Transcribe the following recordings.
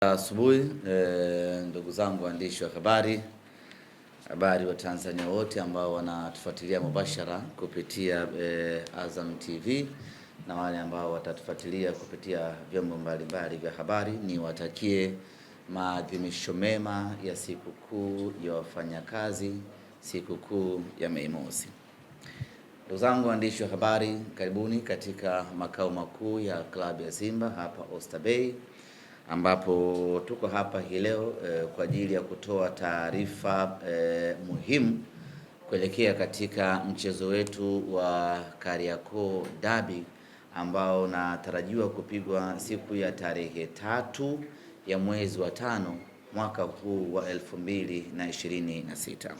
Asubuhi ndugu zangu waandishi wa habari wa Tanzania wote ambao wanatufuatilia mubashara kupitia Azam TV na wale ambao watatufuatilia kupitia vyombo mbalimbali vya habari, ni watakie maadhimisho mema ya sikukuu ya wafanyakazi, sikukuu ya Mei Mosi. Ndugu zangu waandishi wa habari, karibuni katika makao makuu ya klabu ya Simba hapa Oyster Bay, ambapo tuko hapa hii leo kwa ajili ya kutoa taarifa muhimu kuelekea katika mchezo wetu wa Kariakoo Derby ambao unatarajiwa kupigwa siku ya tarehe 3 ya mwezi wa 5 mwaka huu wa 2026.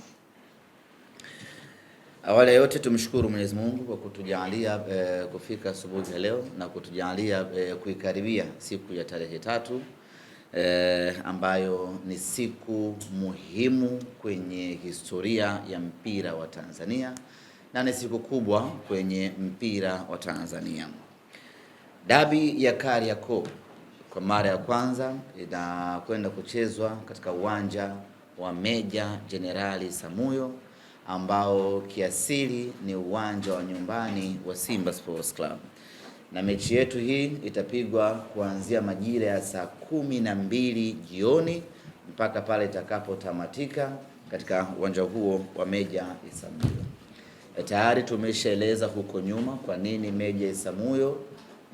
Awali yote tumshukuru Mwenyezi Mungu kwa kutujalia kufika asubuhi ya leo na kutujalia kuikaribia siku ya tarehe 3 ambayo ni siku muhimu kwenye historia ya mpira wa Tanzania na ni siku kubwa kwenye mpira wa Tanzania. Dabi ya Kariakoo kwa mara ya kwanza inakwenda kuchezwa katika uwanja wa Meja Jenerali Samuyo ambao kiasili ni uwanja wa nyumbani wa Simba Sports Club, na mechi yetu hii itapigwa kuanzia majira ya saa 12 jioni mpaka pale itakapotamatika katika uwanja huo wa Meja Isamuyo. Tayari tumeshaeleza huko nyuma kwa nini Meja Isamuyo.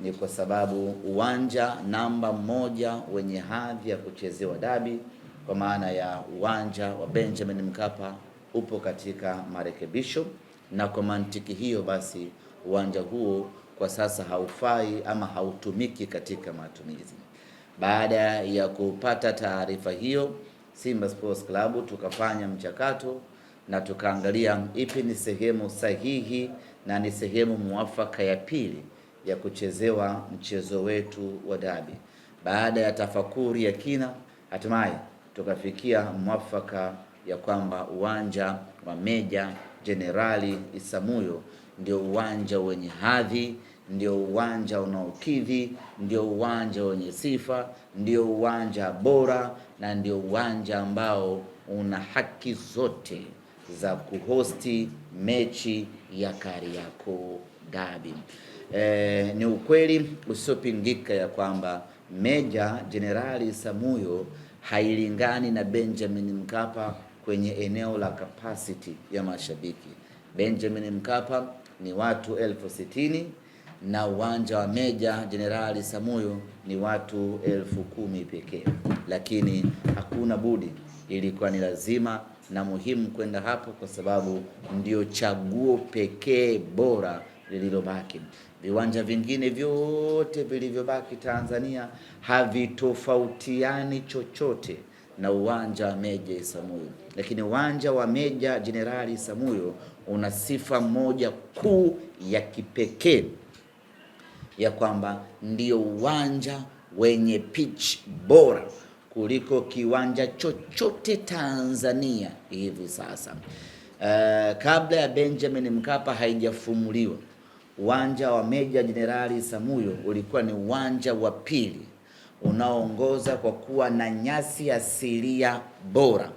Ni kwa sababu uwanja namba 1 wenye hadhi ya kuchezewa dabi kwa maana ya uwanja wa Benjamin Mkapa upo katika marekebisho, na kwa mantiki hiyo basi uwanja huo kwa sasa haufai ama hautumiki katika matumizi. Baada ya kupata taarifa hiyo, Simba Sports Club tukafanya mchakato na tukaangalia ipi ni sehemu sahihi na ni sehemu muafaka ya pili ya kuchezewa mchezo wetu wa dabi. Baada ya tafakuri ya kina, hatimaye tukafikia muafaka ya kwamba uwanja wa Meja Jenerali Isamuyo ndio uwanja wenye hadhi, ndio uwanja unaokidhi, ndio uwanja wenye sifa, ndio uwanja bora na ndio uwanja ambao una haki zote za kuhosti mechi ya Kariakoo Derby. Ni ukweli usiopingika ya kwamba Meja Jenerali Isamuyo hailingani na Benjamin Mkapa kwenye eneo la capacity ya mashabiki. Benjamin Mkapa ni watu 60,000 na uwanja wa Meja Jenerali Samuyo ni watu 10,000 pekee, lakini hakuna budi, ilikuwa ni lazima na muhimu kwenda hapo kwa sababu ndio chaguo pekee bora lililobaki. Viwanja vingine vyote vilivyobaki Tanzania havitofautiani chochote na uwanja wa Meja Isamuyo, lakini uwanja wa Meja Jenerali Isamuyo una sifa moja kuu ya kipekee ya kwamba ndio uwanja wenye pitch bora kuliko kiwanja chochote Tanzania hivi sasa. Kabla ya Benjamin Mkapa haijafumuliwa, uwanja wa Meja Jenerali Isamuyo ulikuwa ni uwanja wa pili unaoongoza kwa kuwa na nyasi asilia bora,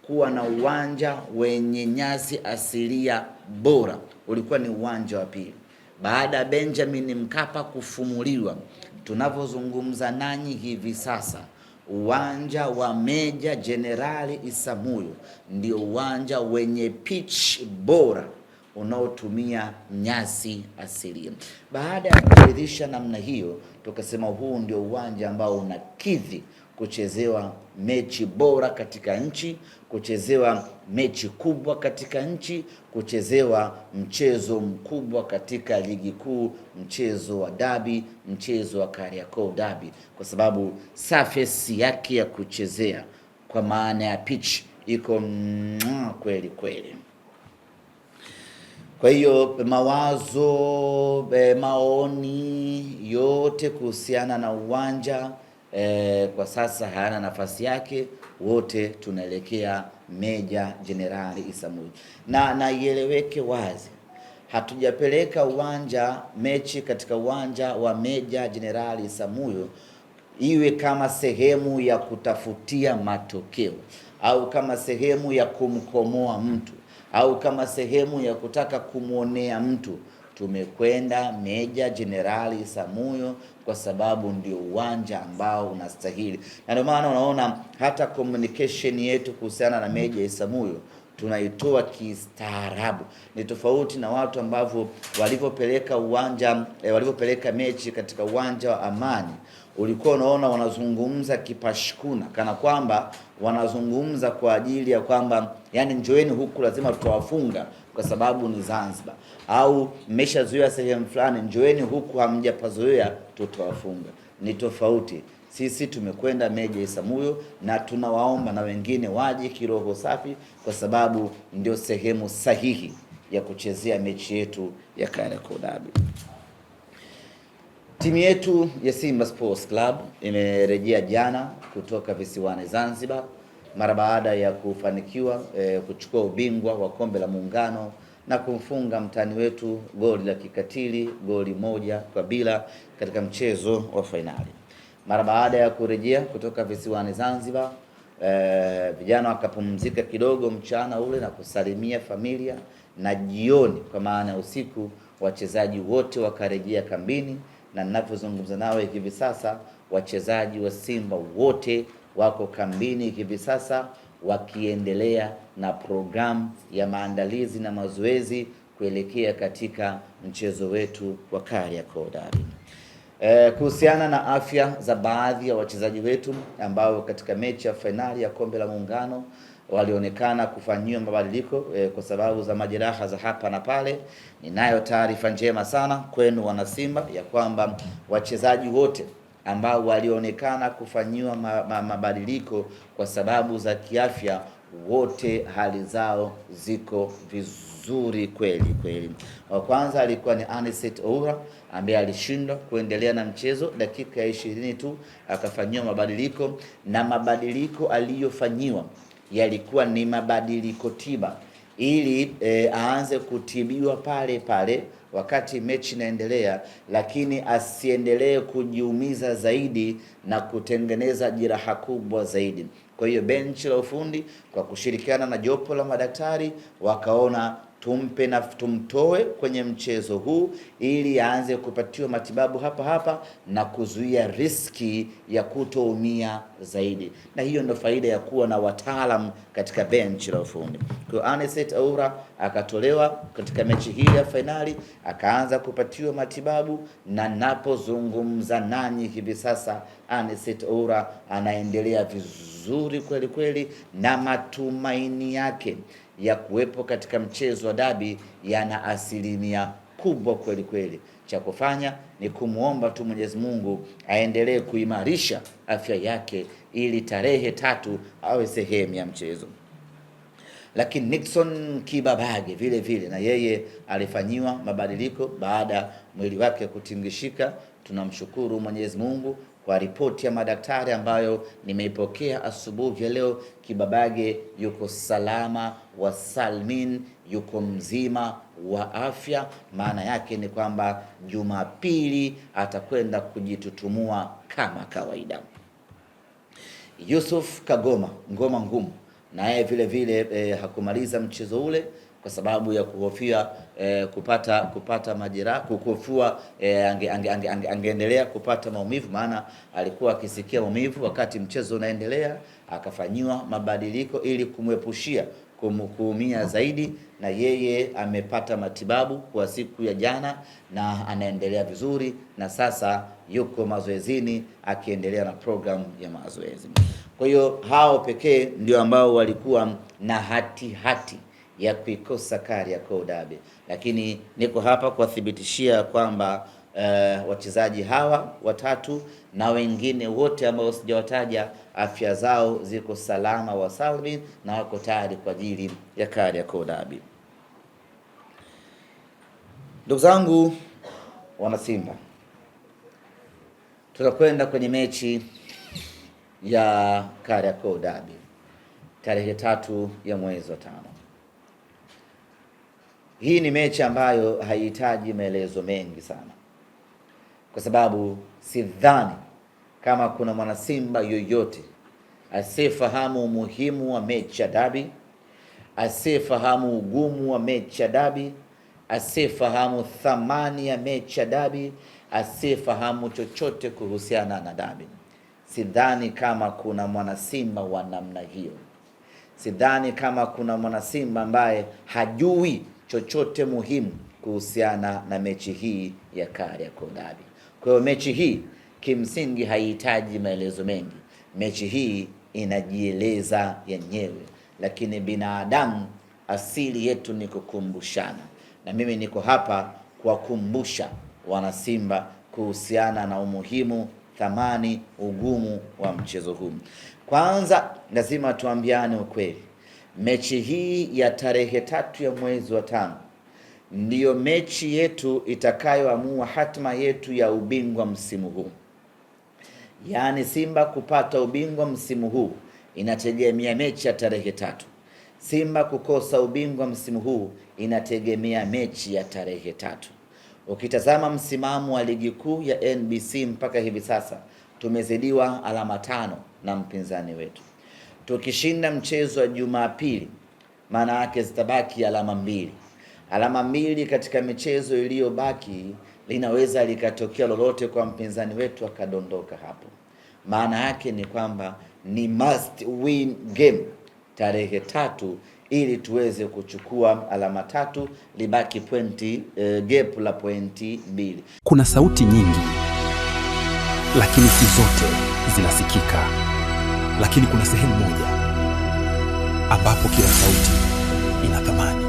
kuwa na uwanja wenye nyasi asilia bora, ulikuwa ni uwanja wa pili. Baada ya Benjamin Mkapa kufumuliwa, tunavyozungumza nanyi hivi sasa, uwanja wa Meja Jenerali Isamuyo ndio uwanja wenye pitch bora unaotumia nyasi asilia. Baada ya kuridhisha namna hiyo, tukasema huu ndio uwanja ambao unakidhi kuchezewa mechi bora katika nchi, kuchezewa mechi kubwa katika nchi, kuchezewa mchezo mkubwa katika ligi kuu, mchezo wa dabi, mchezo wa Kariakoo Derby, kwa sababu surface yake ya kuchezea kwa maana ya pitch iko kweli kweli. Kwa hiyo mawazo, maoni yote kuhusiana na uwanja kwa sasa hayana nafasi yake. Wote tunaelekea Meja Jenerali Isamuyo, na ieleweke wazi, hatujapeleka uwanja mechi katika uwanja wa Meja Jenerali Isamuyo iwe kama sehemu ya kutafutia matokeo au kama sehemu ya kumkomoa mtu au kama sehemu ya kutaka kumwonea mtu. Tumekwenda Meja Jenerali Isamuhyo kwa sababu ndio uwanja ambao unastahili, na ndio maana unaona hata communication yetu kuhusiana na Meja Isamuhyo tunaitoa kistaarabu. Ni tofauti na watu ambao walivyopeleka mechi katika uwanja wa Amani. Ulikuwa unaona wanazungumza kipashkuna, kana kwamba wanazungumza kwa ajili ya kwamba yani njoeni huku lazima tutawafunga kwa sababu ni Zanzibar, au mmeshazoea sehemu fulani, njoeni huku hamjapazoea tutawafunga. Ni tofauti. Sisi tumekwenda Meja Isamuhyo na tunawaomba na wengine waje kiroho safi, kwa sababu ndio sehemu sahihi ya kuchezea mechi yetu ya Kariakoo Derby. Timu yetu ya Simba Sports Club imerejea jana kutoka visiwani Zanzibar mara baada ya kufanikiwa kuchukua ubingwa wa Kombe la Muungano na kumfunga mtani wetu goli la kikatili, goli 1-0 katika mchezo wa fainali. Mara baada ya kurejea kutoka visiwani Zanzibar, vijana wakapumzika kidogo mchana ule na kusalimia familia, na jioni kwa maana usiku wachezaji wote wakarejea kambini, na ninapozungumza nawe hivi sasa wachezaji wa Simba wote wako kambini hivi sasa wakiendelea na programu ya maandalizi na mazoezi kuelekea katika mchezo wetu wa Kariakoo Derby. Kuhusiana na afya za baadhi ya wachezaji wetu ambao katika mechi ya fainali ya Kombe la Muungano walionekana kufanyiwa mabadiliko kwa sababu za majeraha za hapa na pale, ninayo taarifa njema sana kwenu wana Simba ya kwamba wachezaji wote ambao walionekana kufanyiwa mabadiliko kwa sababu za kiafya, wote hali zao ziko vizuri kweli kweli. Wa kwanza alikuwa ni Anicet Oura ambaye alishindwa kuendelea na mchezo, dakika ya 20 tu akafanyiwa mabadiliko, na mabadiliko aliyofanyiwa yalikuwa ni mabadiliko tiba ili aanze kutibiwa pale pale wakati mechi inaendelea, lakini asiendelee kujiumiza zaidi na kutengeneza jeraha kubwa zaidi. Kwa hiyo benchi la ufundi kwa kushirikiana na jopo la madaktari wakaona tumpe na tumtoe kwenye mchezo huu ili aanze kupatiwa matibabu hapa hapa na kuzuia riski ya kutoumia zaidi. Na hiyo ndio faida ya kuwa na wataalam katika benchi la ufundi. Kwa Anicet Oura akatolewa katika mechi hii ya fainali, akaanza kupatiwa matibabu, na napozungumza nanyi hivi sasa Anicet Oura anaendelea vizuri kweli kweli, na matumaini yake ya kuwepo katika mchezo wa dabi yana asilimia kubwa kweli kweli. Cha kufanya ni kumuomba tu Mwenyezi Mungu aendelee kuimarisha afya yake ili tarehe 3 awe sehemu ya mchezo. Lakini Nixon Kibabage vile vile na yeye alifanyiwa mabadiliko baada mwili wake kutingishika. Tunamshukuru Mwenyezi Mungu kwa ripoti ya madaktari ambayo nimeipokea asubuhi ya leo. Kibabage yuko salama wa salmin, yuko mzima wa afya. Maana yake ni kwamba Jumapili atakwenda kujitutumua kama kawaida. Yusuf Kagoma ngoma ngumu naye vile vile hakumaliza mchezo ule kwa sababu ya kuhofia kupata majeraha, kukufua, angeendelea kupata maumivu, maana alikuwa akisikia maumivu wakati mchezo unaendelea. Akafanyiwa mabadiliko ili kumwepushia kuumia zaidi, na yeye amepata matibabu kwa siku ya jana na anaendelea vizuri, na sasa yuko mazoezini akiendelea na program ya mazoezi. Kwa hiyo hao pekee ndio ambao walikuwa na hati ya kuikosa Kariakoo Derby, lakini niko hapa kuwathibitishia kwamba wachezaji hawa watatu na wengine wote ambao sijawataja afya zao ziko salama wa salmin na wako tayari kwa ajili ya Kariakoo Derby. Ndugu zangu wana Simba, tutakwenda kwenye mechi ya Kariakoo Derby tarehe 3 ya mwezi wa 5. Hii ni mechi ambayo haihitaji maelezo mengi sana, kwa sababu sidhani kama kuna mwana Simba yoyote asiyefahamu umuhimu wa mechi ya dabi, asiyefahamu ugumu wa mechi ya dabi, asiyefahamu thamani ya mechi ya dabi, asiyefahamu chochote kuhusiana na dabi. Sidhani kama kuna mwana Simba wa namna hiyo. Sidhani kama kuna mwana Simba ambaye hajui chochote muhimu kuhusiana na mechi hii ya Kariakoo Derby. Kwa hiyo mechi hii kimsingi haihitaji maelezo mengi. Mechi hii inajieleza yenyewe, lakini binadamu asili yetu ni kukumbushana, na mimi niko hapa kuwakumbusha wana Simba kuhusiana na umuhimu, thamani, ugumu wa mchezo huu. Kwanza lazima tuambiane ukweli. Mechi hii ya tarehe 3 ya mwezi wa 5 ndiyo mechi yetu itakayoamua hatima yetu ya ubingwa msimu huu. Yaani Simba kupata ubingwa msimu huu inategemea mechi ya tarehe 3. Simba kukosa ubingwa msimu huu inategemea mechi ya tarehe 3. Ukitazama msimamo wa ligi kuu ya NBC mpaka hivi sasa, tumezidiwa alama 5 na mpinzani wetu. Tukishinda mchezo wa Jumapili, maana yake zitabaki alama 2. Alama 2 katika michezo iliyobaki, linaweza likatokea lolote kwa mpinzani wetu akadondoka hapo. Maana yake ni kwamba ni must win game tarehe 3 ili tuweze kuchukua alama 3, libaki pointi gap la pointi 2. Kuna sauti nyingi, lakini si zote zinasikika. Lakini kuna sehemu moja ambapo kila sauti ina thamani.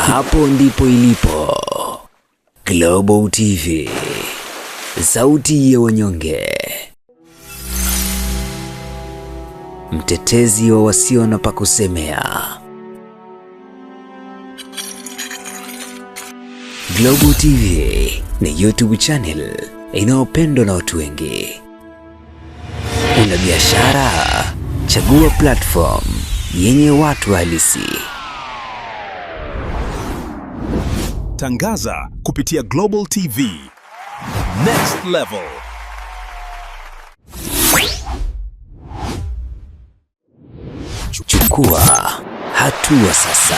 Hapo ndipo ilipo Global TV, sauti ya wanyonge, mtetezi wa wasio na pa kusemea. Global TV ni YouTube channel inayopendwa na watu wengi. Una biashara? Chagua platform yenye watu halisi. Tangaza kupitia Global TV. Next level. Chukua hatua sasa.